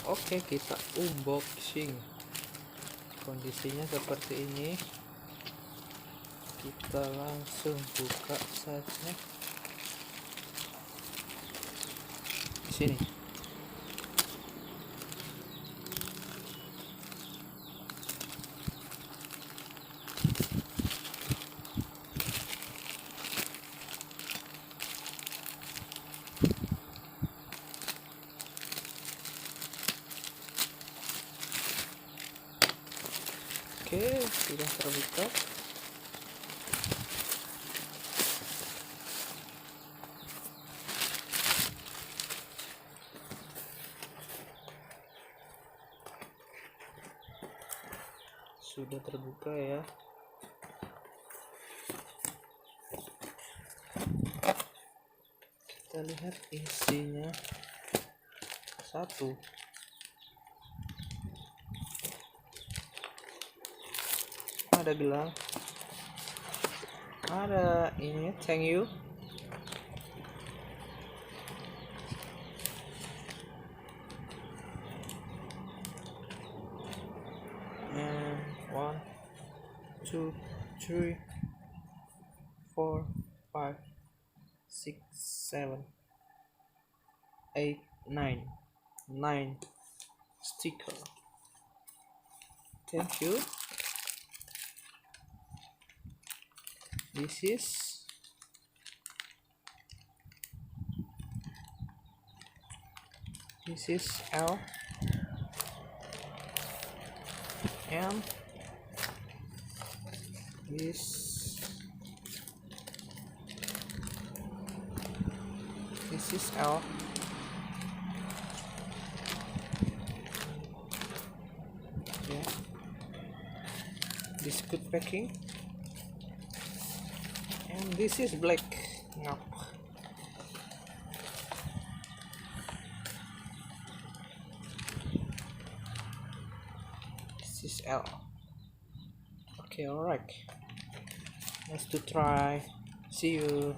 Oke, kita unboxing. Kondisinya seperti ini. Kita langsung buka saja di sini. Oke, sudah terbuka. Sudah terbuka ya. Kita lihat isinya. Satu, ada gelang, ada ini thank you, and 1 2 3 4 5 6 7 8 9 sticker. Thank you. This is L, and this is L. Yeah, this good packing, and this is black. Nope. This is L. Okay, alright. Nice to try. See you.